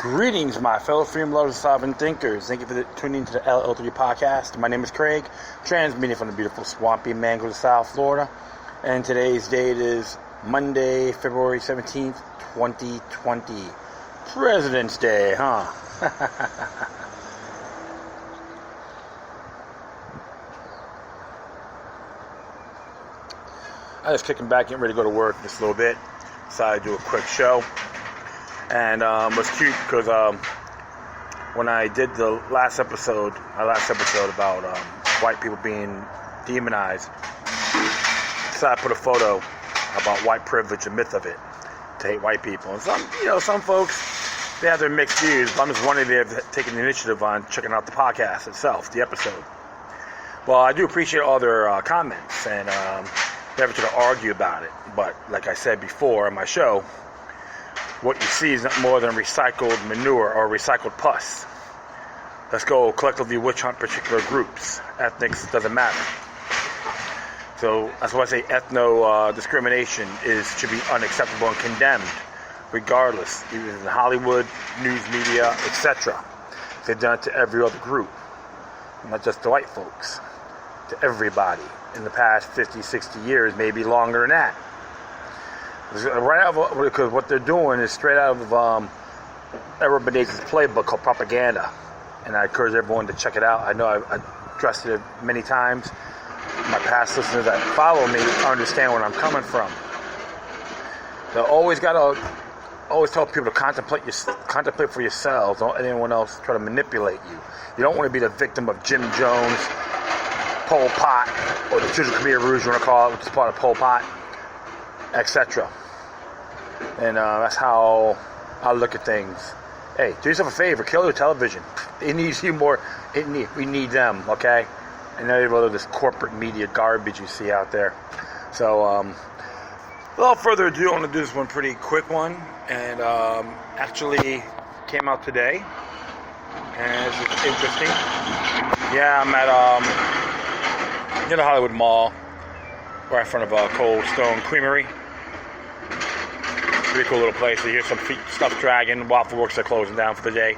Greetings, my fellow freedom lovers, sovereign thinkers. Thank you for tuning into the LL3 podcast. My name is Craig, transmitting from the beautiful swampy mangroves of South Florida. And today's date is Monday, February 17th, 2020. President's Day, huh? I was kicking back, getting ready to go to work just a little bit. Decided to do a quick show. And it was cute because when I did the last episode about white people being demonized, so I put a photo about white privilege, the myth of it, to hate white people. And some folks, they have their mixed views, but I'm just wondering if they've taken the initiative on checking out the podcast itself, the episode. Well, I do appreciate all their comments, and never to argue about it. But like I said before on my show, what you see is not more than recycled manure or recycled pus. Let's go collectively witch hunt particular groups. Ethnics doesn't matter. So that's why I say discrimination should be unacceptable and condemned, regardless, even in Hollywood, news media, etc. They've done it to every other group, not just the white folks, to everybody in the past 50, 60 years, maybe longer than that. Because what they're doing is straight out of Edward Bernays' playbook called Propaganda, and I encourage everyone to check it out. I know I've addressed it many times. My past listeners that follow me understand where I'm coming from. They always tell people to contemplate for yourselves. Don't let anyone else try to manipulate you. You don't want to be the victim of Jim Jones, Pol Pot, or the Children Khmer Rouge, you want to call it, which is part of Pol Pot, etc. And that's how I look at things. Hey, do yourself a favor, kill your television. It needs you more. We need them, okay? And none of this corporate media garbage you see out there. So, without further ado, I'm going to do this one pretty quick one. And actually came out today. And it's interesting. Yeah, I'm at near the Hollywood Mall, right in front of Cold Stone Creamery. Pretty cool little place. You hear some stuff dragging. Waffle Works are closing down for the day.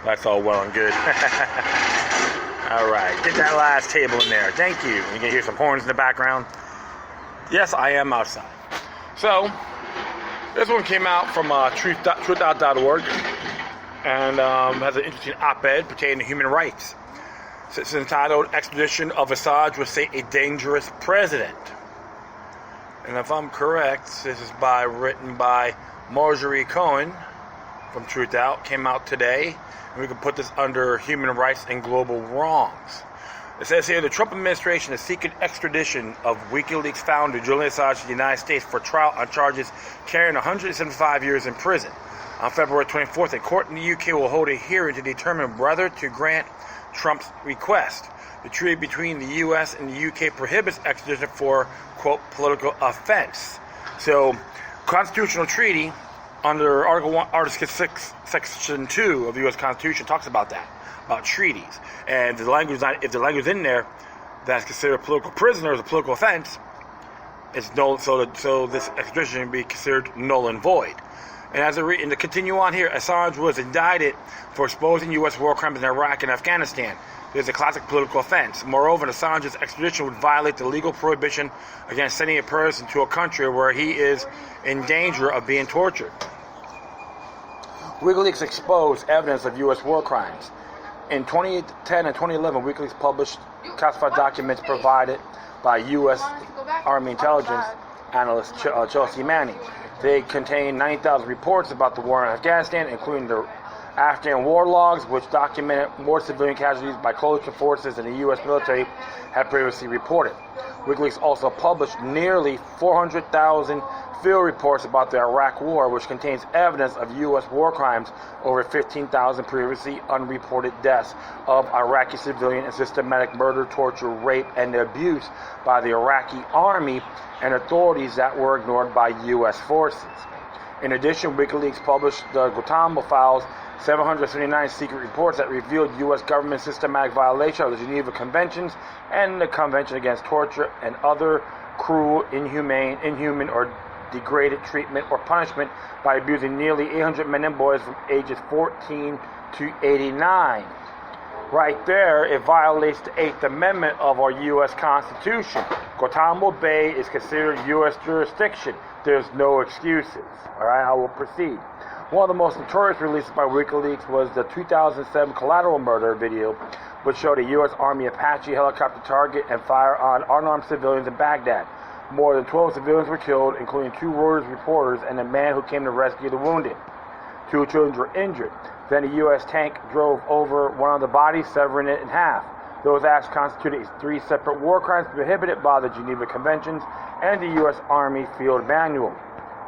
That's all well and good. All right, get that last table in there. Thank you. You can hear some horns in the background. Yes, I am outside. So, this one came out from truthout.org and has an interesting op-ed pertaining to human rights. It's entitled Extradition of Assange Would Say a Dangerous President. And if I'm correct, this is written by Marjorie Cohen from Truth Out. Came out today. And we can put this under human rights and global wrongs. It says here, the Trump administration is seeking extradition of WikiLeaks founder Julian Assange to the United States for trial on charges carrying 175 years in prison. On February 24th, a court in the UK will hold a hearing to determine whether to grant Trump's request. The treaty between the U.S. and the UK prohibits extradition for, quote, political offense. So, constitutional treaty under Article 1, Article 6, Section 2 of the U.S. Constitution talks about that, about treaties. And if the language in there that's considered a political prisoner as a political offense, it's null. So this extradition can be considered null and void. And to continue on here, Assange was indicted for exposing U.S. war crimes in Iraq and Afghanistan. There's a classic political offense. Moreover, Assange's extradition would violate the legal prohibition against sending a person to a country where he is in danger of being tortured. WikiLeaks exposed evidence of U.S. war crimes. In 2010 and 2011, WikiLeaks published classified documents provided by U.S. Army intelligence analyst Chelsea Manning. They contain 90,000 reports about the war in Afghanistan, including the Afghan war logs, which documented more civilian casualties by coalition forces than the U.S. military had previously reported. WikiLeaks also published nearly 400,000 field reports about the Iraq War, which contains evidence of U.S. war crimes, over 15,000 previously unreported deaths of Iraqi civilian and systematic murder, torture, rape, and abuse by the Iraqi army and authorities that were ignored by U.S. forces. In addition, WikiLeaks published the Guantanamo Files, 779 secret reports that revealed U.S. government systematic violation of the Geneva Conventions and the Convention Against Torture and other cruel, inhuman, or degraded treatment or punishment by abusing nearly 800 men and boys from ages 14 to 89. Right there, it violates the 8th Amendment of our U.S. Constitution. Guantanamo Bay is considered U.S. jurisdiction. There's no excuses. All right, I will proceed. One of the most notorious releases by WikiLeaks was the 2007 collateral murder video, which showed a U.S. Army Apache helicopter target and fire on unarmed civilians in Baghdad. More than 12 civilians were killed, including 2 Reuters reporters and a man who came to rescue the wounded. 2 children were injured. Then a U.S. tank drove over one of the bodies, severing it in half. Those acts constituted 3 separate war crimes prohibited by the Geneva Conventions and the U.S. Army Field Manual.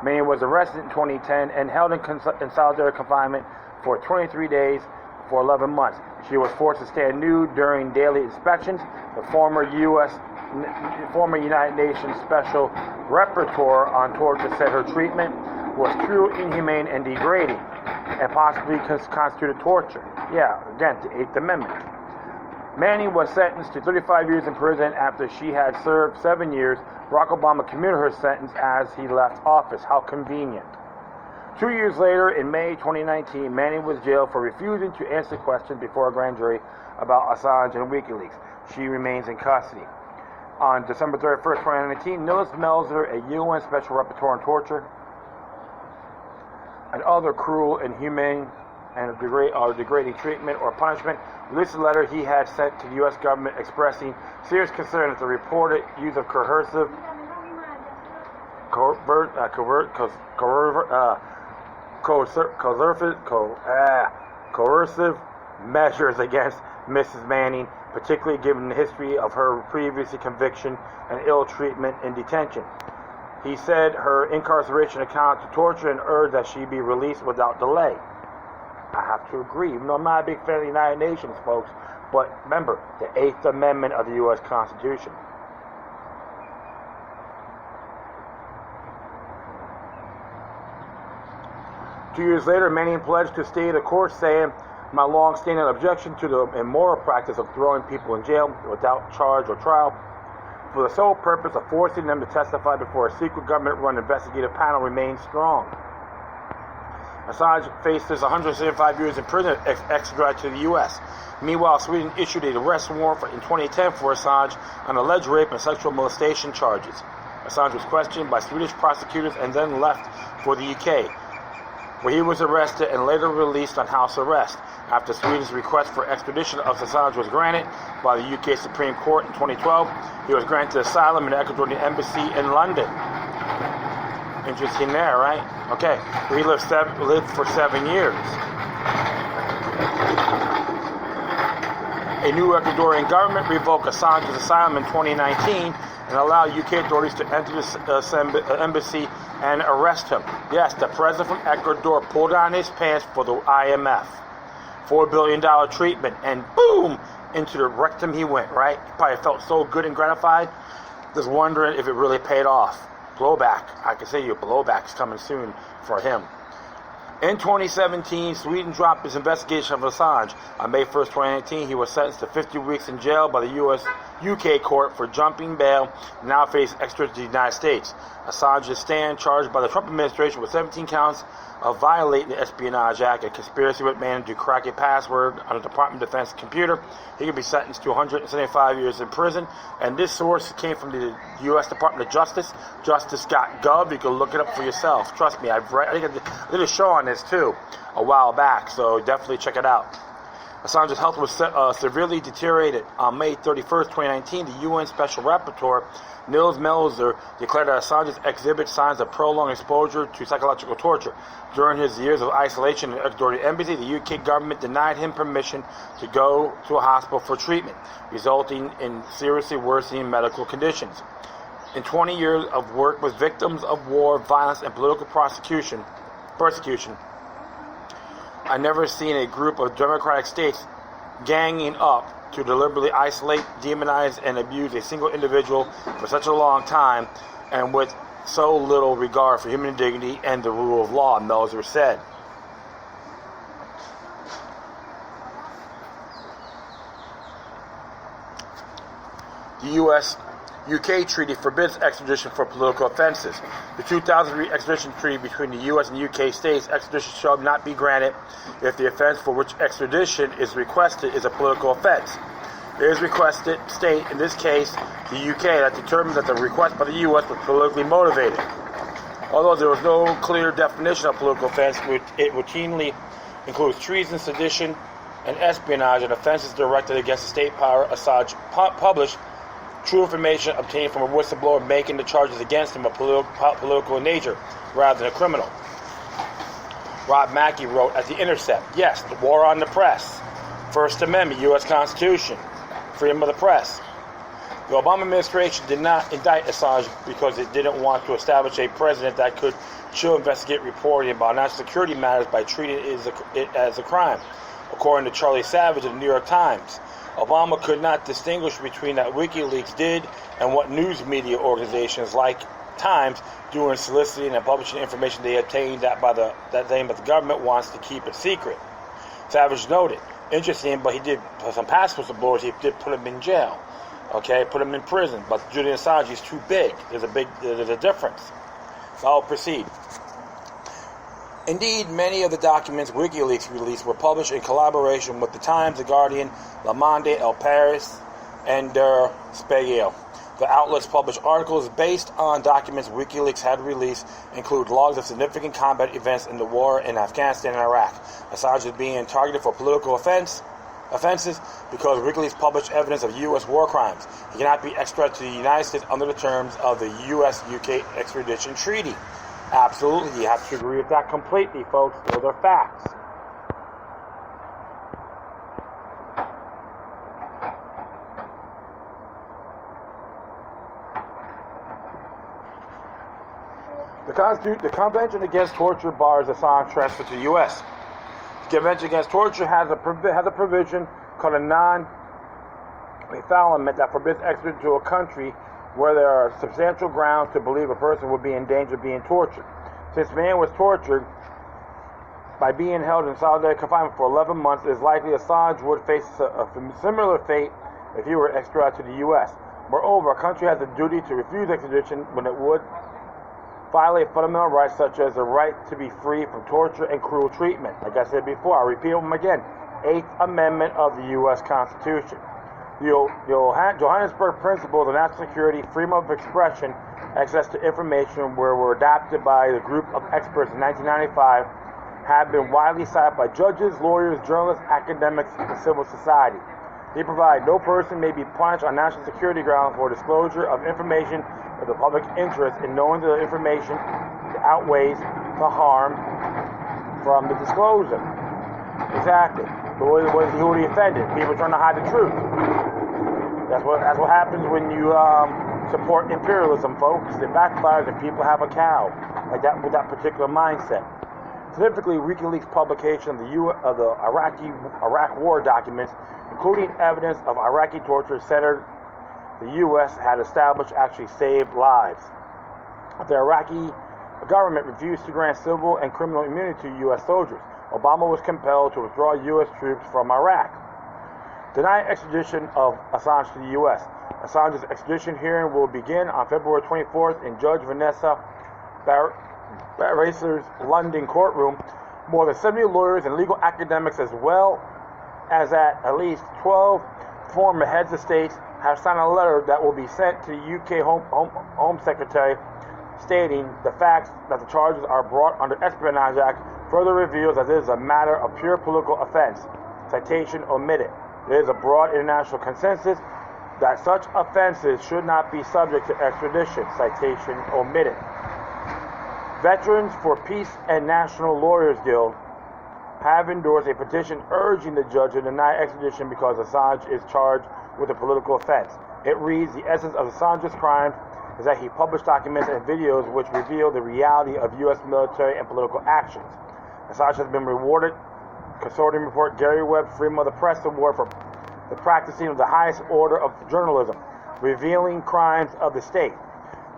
Manny was arrested in 2010 and held in solitary confinement for 23 days for 11 months. She was forced to stand nude during daily inspections. The former United Nations Special Rapporteur on Torture said her treatment was cruel, inhumane, and degrading, and possibly constituted torture. Yeah, again, the 8th Amendment. Manning was sentenced to 35 years in prison after she had served 7 years. Barack Obama commuted her sentence as he left office. How convenient. 2 years later, in May 2019, Manning was jailed for refusing to answer questions before a grand jury about Assange and WikiLeaks. She remains in custody. On December 31st, 2019, Niels Melzer, a UN Special Rapporteur on Torture and other cruel, inhumane, and degrading treatment or punishment, released a letter he had sent to the U.S. government expressing serious concern at the reported use of coercive measures against Mrs. Manning, particularly given the history of her previous conviction and ill treatment in detention. He said her incarceration amounted to torture and urged that she be released without delay. I have to agree, even though I'm not a big fan of the United Nations, folks, but remember, the 8th Amendment of the U.S. Constitution. Two years later, Manning pledged to stay the course, saying, "My long-standing objection to the immoral practice of throwing people in jail without charge or trial for the sole purpose of forcing them to testify before a secret government-run investigative panel remains strong." Assange faces 175 years in prison, extradited to the U.S. Meanwhile, Sweden issued an arrest warrant in 2010 for Assange on alleged rape and sexual molestation charges. Assange was questioned by Swedish prosecutors and then left for the UK, where he was arrested and later released on house arrest. After Sweden's request for extradition of Assange was granted by the UK Supreme Court in 2012, he was granted asylum in the Ecuadorian embassy in London. Interesting there, right? Okay, he lived for 7 years. A new Ecuadorian government revoked Assange's asylum in 2019 and allowed UK authorities to enter the embassy and arrest him. Yes, the president from Ecuador pulled down his pants for the IMF. $4 billion treatment, and boom, into the rectum he went, right? He probably felt so good and gratified, just wondering if it really paid off. Blowback. I can say your blowback is coming soon for him. In 2017, Sweden dropped his investigation of Assange. On May 1st, 2019, he was sentenced to 50 weeks in jail by the UK court for jumping bail and now faces extradition to the United States. Assange is charged by the Trump administration with 17 counts of violating the Espionage Act and conspiracy with man to crack a password on the Department of Defense computer. He could be sentenced to 175 years in prison. And this source came from the U.S. Department of Justice, justice.gov. You can look it up for yourself. Trust me, I did a show on this too a while back, so definitely check it out. Assange's health was severely deteriorated. On May 31st, 2019, the UN Special Rapporteur, Niels Melzer, declared that Assange exhibits signs of prolonged exposure to psychological torture. During his years of isolation in the Ecuadorian embassy, the UK government denied him permission to go to a hospital for treatment, resulting in seriously worsening medical conditions. In 20 years of work with victims of war, violence, and political persecution, I've never seen a group of democratic states ganging up to deliberately isolate, demonize, and abuse a single individual for such a long time and with so little regard for human dignity and the rule of law, Melzer said. The U.S. UK treaty forbids extradition for political offenses. The 2003 extradition treaty between the US and the UK states extradition shall not be granted if the offense for which extradition is requested is a political offense. There is requested state, in this case, the UK, that determined that the request by the US was politically motivated. Although there was no clear definition of political offense, it routinely includes treason, sedition, and espionage, and offenses directed against the state power. Assange published true information obtained from a whistleblower making the charges against him of political in nature rather than a criminal. Rob Mackey wrote at The Intercept, yes, the war on the press, First Amendment, U.S. Constitution, freedom of the press. The Obama administration did not indict Assange because it didn't want to establish a precedent that could chill investigate reporting about national security matters by treating it as a crime. According to Charlie Savage of the New York Times, Obama could not distinguish between that WikiLeaks did and what news media organizations like Times do in soliciting and publishing information they obtained that the government wants to keep it secret. Savage noted, interesting, but he did, for some past whistleblowers, he did put him in jail. Okay, put him in prison. But Julian Assange is too big. There's a difference. So I'll proceed. Indeed, many of the documents WikiLeaks released were published in collaboration with The Times, The Guardian, Le Monde, El Paris, and Der Spiegel. The outlets published articles based on documents WikiLeaks had released, include logs of significant combat events in the war in Afghanistan and Iraq. Assange is being targeted for political offenses because WikiLeaks published evidence of U.S. war crimes. He cannot be extradited to the United States under the terms of the U.S.-UK extradition treaty. Absolutely, you have to agree with that completely, folks. Those are facts. The Convention Against Torture bars Assange transfer to the U.S. The Convention Against Torture has a provision called a non-refoulement that forbids extradition to a country where there are substantial grounds to believe a person would be in danger of being tortured. Since man was tortured by being held in solitary confinement for 11 months, it is likely Assange would face a similar fate if he were extradited to the U.S. Moreover, a country has a duty to refuse extradition when it would violate fundamental rights such as the right to be free from torture and cruel treatment. Like I said before, I'll repeat them again. 8th Amendment of the U.S. Constitution. The Johannesburg Principles of National Security, freedom of expression, access to information were adopted by the group of experts in 1995, have been widely cited by judges, lawyers, journalists, academics, and civil society. They provide no person may be punished on national security grounds for disclosure of information of the public interest in knowing the information outweighs the harm from the disclosure. Exactly. Who are the offended? People trying to hide the truth. That's what happens when you support imperialism, folks. It backfires if people have a cow, like that, with that particular mindset. Significantly, WikiLeaks publication of the Iraq war documents, including evidence of Iraqi torture centered the U.S. had established, actually saved lives. The Iraqi government refused to grant civil and criminal immunity to U.S. soldiers. Obama was compelled to withdraw U.S. troops from Iraq. Deny extradition of Assange to the U.S. Assange's extradition hearing will begin on February 24th in Judge Vanessa Barracer's London courtroom. More than 70 lawyers and legal academics, as well as at least 12 former heads of states, have signed a letter that will be sent to the UK Home Secretary stating the facts that the charges are brought under Espionage Act further reveals that it is a matter of pure political offense. Citation omitted. There is a broad international consensus that such offenses should not be subject to extradition. Citation omitted. Veterans for Peace and National Lawyers Guild have endorsed a petition urging the judge to deny extradition because Assange is charged with a political offense. It reads, the essence of Assange's crime is that he published documents and videos which reveal the reality of U.S. military and political actions. Assange has been rewarded Consortium Report Gary Webb Freedom of the Press Award for the practicing of the highest order of journalism, revealing crimes of the state.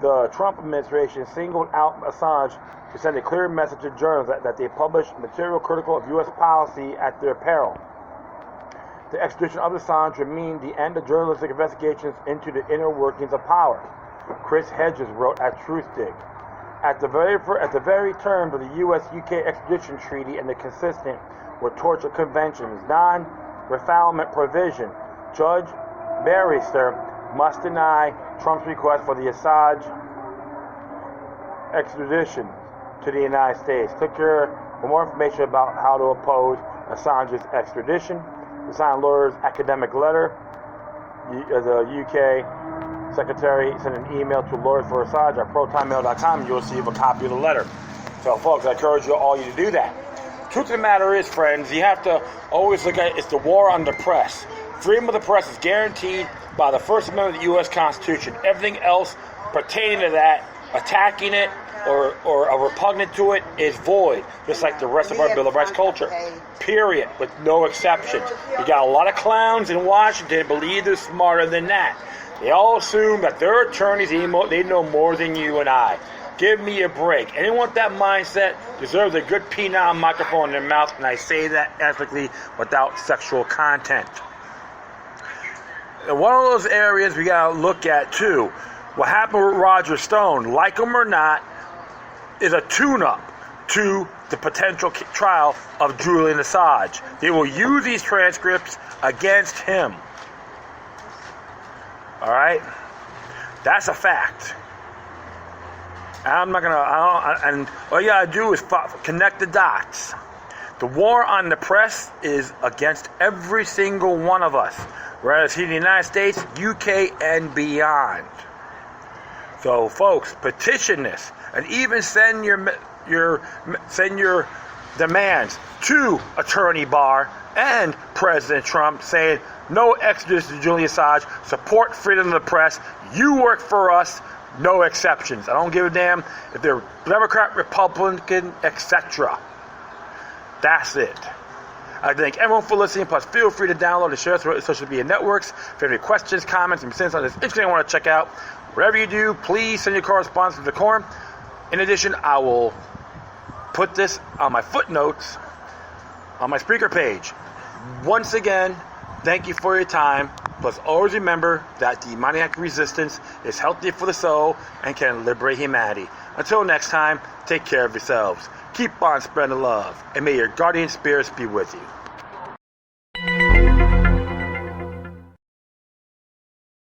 The Trump administration singled out Assange to send a clear message to journalists that they publish material critical of U.S. policy at their peril. The extradition of Assange would mean the end of journalistic investigations into the inner workings of power. Chris Hedges wrote at Truthdig. At the very terms of the U.S.-UK extradition treaty and the consistent with torture convention's non-refoulement provision, Judge Barrister must deny Trump's request for the Assange extradition to the United States. Click here for more information about how to oppose Assange's extradition. The signed lawyer's academic letter. The UK Secretary sent an email to lawyers for Assange at protonmail.com. You'll receive a copy of the letter. So, folks, I encourage all you to do that. Truth of the matter is, friends, you have to always look at it's the war on the press. Freedom of the press is guaranteed by the First Amendment of the U.S. Constitution. Everything else pertaining to that, attacking it, or repugnant to it is void, just like the rest of our Bill of Rights culture. Period, with no exceptions. You got a lot of clowns in Washington believe they're smarter than that. They all assume that their attorneys, they know more than you and I. Give me a break. Anyone with that mindset deserves a good penile microphone in their mouth, and I say that ethically without sexual content. And one of those areas we got to look at, too, what happened with Roger Stone, like him or not, is a tune-up to the potential trial of Julian Assange. They will use these transcripts against him. All right? That's a fact. I'm not going to... And all you got to do is connect the dots. The war on the press is against every single one of us, whereas here in the United States, UK, and beyond. So, folks, petition this, and even send your demands to Attorney Barr and President Trump, saying no extradition to Julian Assange, support freedom of the press. You work for us, no exceptions. I don't give a damn if they're Democrat, Republican, etc. That's it. I thank everyone for listening. Plus, feel free to download and share through social media networks. If you have any questions, comments, and something that's interesting I want to check out, whatever you do, please send your correspondence to the Quorum. In addition, I will put this on my footnotes on my speaker page. Once again, thank you for your time. Plus, always remember that demoniac resistance is healthy for the soul and can liberate humanity. Until next time, take care of yourselves. Keep on spreading love, and may your guardian spirits be with you.